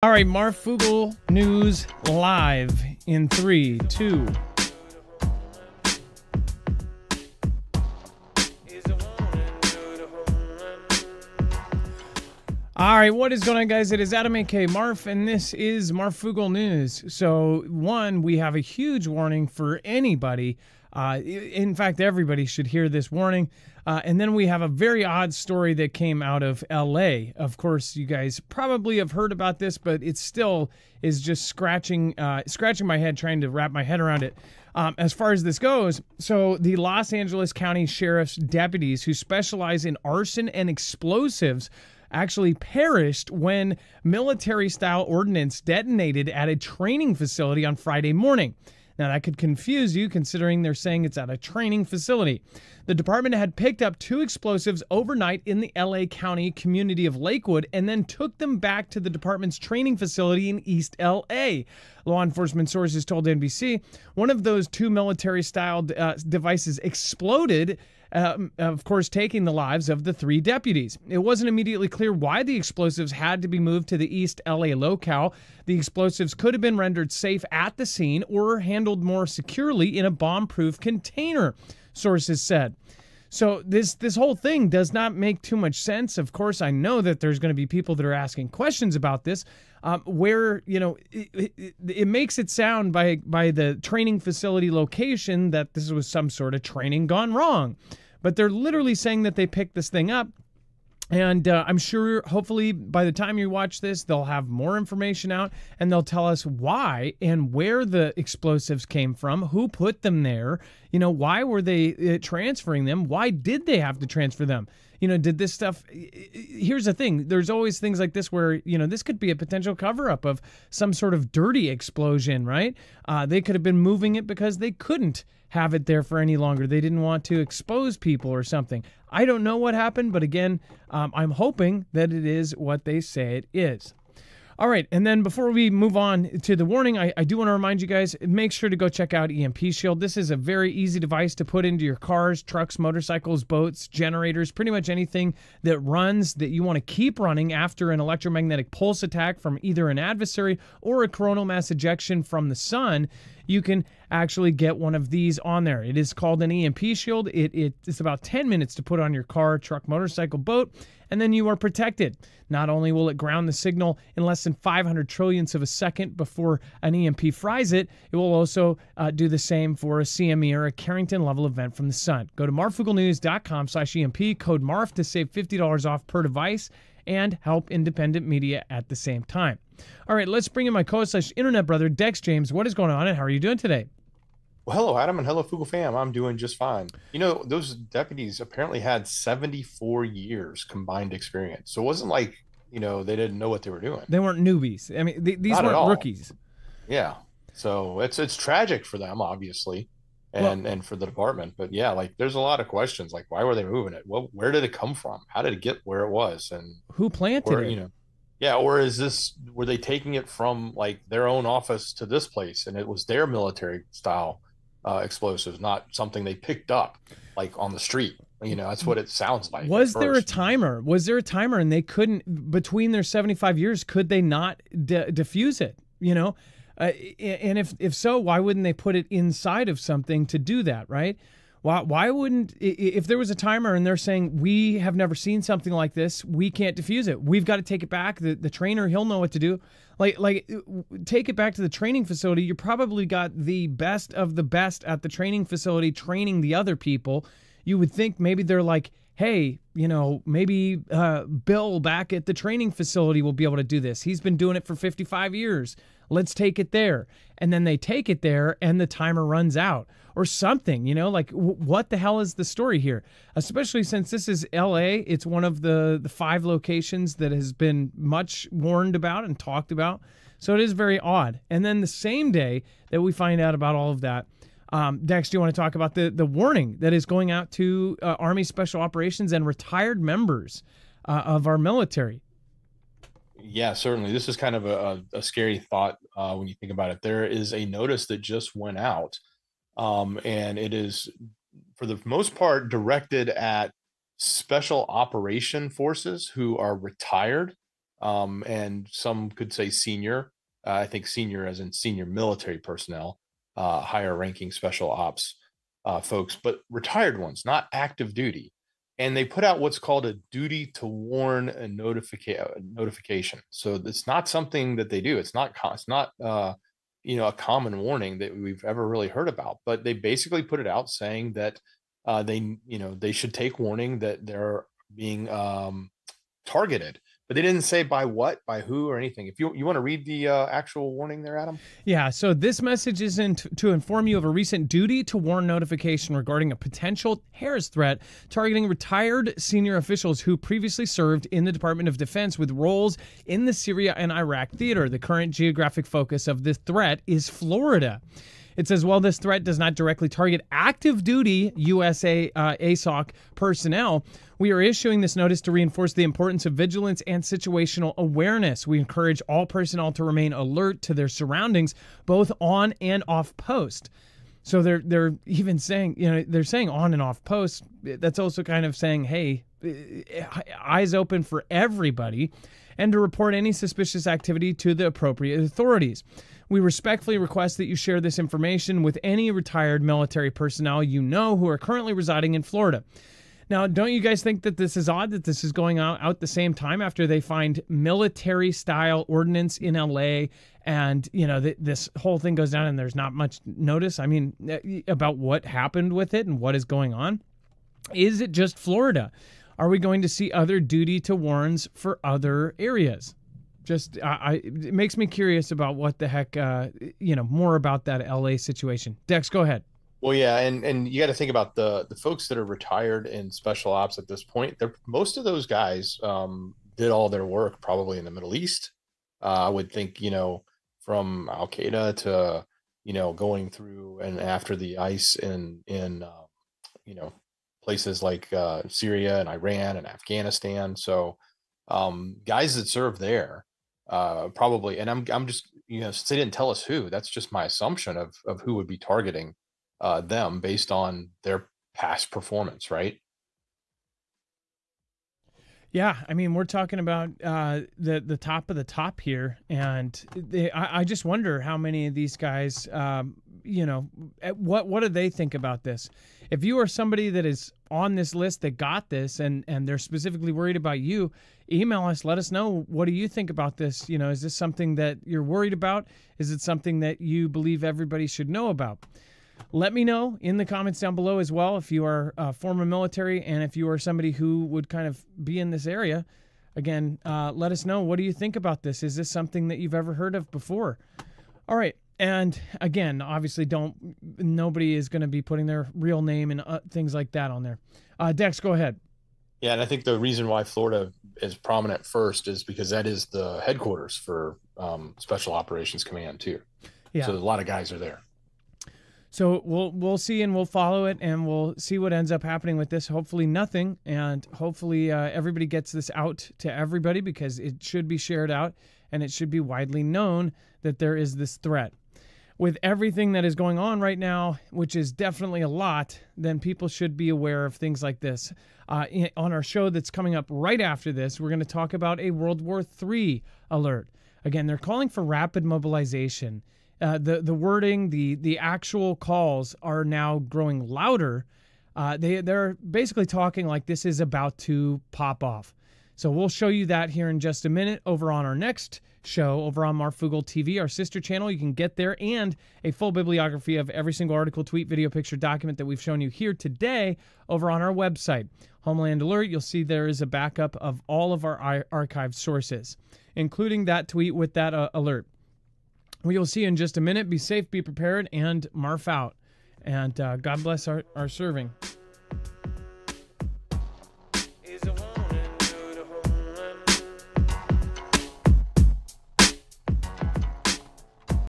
All right, Marfoogle News live in 3, 2. All right, what is going on, guys? It is Adam, aka Marf, and this is Marfoogle News. So, one, we have a huge warning for anybody. In fact, everybody should hear this warning. And then we have a very odd story that came out of LA. Of course, you guys probably have heard about this, but it still is just scratching my head, trying to wrap my head around it. As far as this goes, so the Los Angeles County Sheriff's deputies who specialize in arson and explosives actually perished when military-style ordnance detonated at a training facility on Friday morning. Now, that could confuse you, considering they're saying it's at a training facility. The department had picked up 2 explosives overnight in the LA County community of Lakewood and then took them back to the department's training facility in East LA. Law enforcement sources told NBC one of those 2 military-style devices exploded, of course, taking the lives of the 3 deputies. It wasn't immediately clear why the explosives had to be moved to the East LA locale. The explosives could have been rendered safe at the scene or handled more securely in a bomb-proof container, sources said. So this whole thing does not make too much sense. Of course, I know that there's going to be people that are asking questions about this, where, you know, it makes it sound by the training facility location that this was some sort of training gone wrong. But they're literally saying that they picked this thing up. And I'm sure, hopefully, by the time you watch this, they'll have more information out and they'll tell us why and where the explosives came from, who put them there, you know, why were they transferring them? Why did they have to transfer them? You know, did this stuff... Here's the thing. There's always things like this where, you know, this could be a potential cover-up of some sort of dirty explosion, right? They could have been moving it because they couldn't have it there for any longer. They didn't want to expose people or something. I don't know what happened, but again, I'm hoping that it is what they say it is. All right, and then before we move on to the warning, I do want to remind you guys, make sure to go check out EMP Shield. This is a very easy device to put into your cars, trucks, motorcycles, boats, generators, pretty much anything that runs that you want to keep running after an electromagnetic pulse attack from either an adversary or a coronal mass ejection from the sun. You can actually get one of these on there. It is called an EMP Shield. It's about 10 minutes to put on your car, truck, motorcycle, boat, and then you are protected. Not only will it ground the signal in less than 500 trillionths of a second before an EMP fries it, it will also do the same for a CME or a Carrington level event from the sun. Go to marfooglenews.com/EMP, code MARF to save $50 off per device and help independent media at the same time. All right, let's bring in my co-host/internet brother, Dex James. What is going on and how are you doing today? Well, hello, Adam, and hello, Fugle fam. I'm doing just fine. You know, those deputies apparently had 74 years combined experience. So it wasn't like, you know, they didn't know what they were doing. They weren't newbies. I mean, these Not at weren't all. rookies. Yeah. So it's tragic for them, obviously, and for the department. But yeah, like there's a lot of questions, like why were they moving it? Well, where did it come from? How did it get where it was? And who planted or, it? you know, yeah, or were they taking it from like their own office to this place and it was their military style explosives, not something they picked up like on the street? You know, that's what it sounds like. Was there a timer? Was there a timer and they couldn't, between their 75 years, could they not diffuse it? You know, and if so, why wouldn't they put it inside of something to do that, right? Why wouldn't, if there was a timer and they're saying, we have never seen something like this, we can't defuse it, we've got to take it back, the trainer, he'll know what to do. Like take it back to the training facility. You probably got the best of the best at the training facility training the other people. You would think maybe they're like, hey, you know, maybe Bill back at the training facility will be able to do this. He's been doing it for 55 years. Let's take it there. And then they take it there and the timer runs out or something, you know, like what the hell is the story here? Especially since this is LA. It's one of the 5 locations that has been much warned about and talked about. So it is very odd. And then the same day that we find out about all of that, Dex, do you want to talk about the warning that is going out to Army Special Operations and retired members of our military? Yeah, certainly. This is kind of a scary thought when you think about it. There is a notice that just went out, and it is, for the most part, directed at special operation forces who are retired and some could say senior. I think senior as in senior military personnel, higher ranking special ops folks, but retired ones, not active duty. And they put out what's called a duty to warn and notification. So it's not something that they do. It's not a common warning that we've ever really heard about. But they basically put it out saying that they should take warning that they're being targeted. But they didn't say by what, by who, or anything. If you want to read the actual warning there, Adam? Yeah, so this message is to inform you of a recent duty to warn notification regarding a potential terrorist threat targeting retired senior officials who previously served in the Department of Defense with roles in the Syria and Iraq theater. The current geographic focus of this threat is Florida. It says, while this threat does not directly target active duty USA ASOC personnel, we are issuing this notice to reinforce the importance of vigilance and situational awareness. We encourage all personnel to remain alert to their surroundings, both on and off post. So they're even saying, they're saying on and off post. That's also kind of saying, hey, eyes open for everybody, and to report any suspicious activity to the appropriate authorities. We respectfully request that you share this information with any retired military personnel you know who are currently residing in Florida. Now, don't you guys think that this is odd that this is going out the same time after they find military-style ordnance in LA, and this whole thing goes down and there's not much notice? I mean, about what happened with it and what is going on? Is it just Florida? Are we going to see other duty to warns for other areas? It makes me curious about what the heck, more about that LA situation. Dex, go ahead. Well, yeah, and you got to think about the folks that are retired in special ops at this point. Most of those guys did all their work probably in the Middle East. I would think, from Al Qaeda to, going through and after the ICE in places like Syria and Iran and Afghanistan. So guys that serve there. Probably, and I'm just, since they didn't tell us who, that's just my assumption of who would be targeting them based on their past performance, right? Yeah, I mean, we're talking about the top of the top here, and I just wonder how many of these guys, what do they think about this? If you are somebody that is on this list that got this, and they're specifically worried about you, email us, let us know, what do you think about this? Is this something that you're worried about? Is it something that you believe everybody should know about? Let me know in the comments down below as well if you are former military and if you are somebody who would kind of be in this area. Again, let us know. What do you think about this? Is this something that you've ever heard of before? All right. And again, obviously nobody is going to be putting their real name and things like that on there. Dex, go ahead. Yeah, and I think the reason why Florida is prominent first is because that is the headquarters for Special Operations Command too. Yeah. So a lot of guys are there. So we'll see, and we'll follow it, and we'll see what ends up happening with this. Hopefully nothing, and hopefully everybody gets this out to everybody, because it should be shared out, and it should be widely known that there is this threat. With everything that is going on right now, which is definitely a lot, then people should be aware of things like this. On our show that's coming up right after this, we're going to talk about a World War III alert. Again, they're calling for rapid mobilization. The wording, the actual calls are now growing louder. They're basically talking like this is about to pop off. So we'll show you that here in just a minute over on our next show over on Marfoogle TV, our sister channel. You can get there, and a full bibliography of every single article, tweet, video, picture, document that we've shown you here today over on our website. Homeland Alert, you'll see there is a backup of all of our archived sources, including that tweet with that alert. We will see you in just a minute. Be safe, be prepared, and Marf out. And God bless our serving.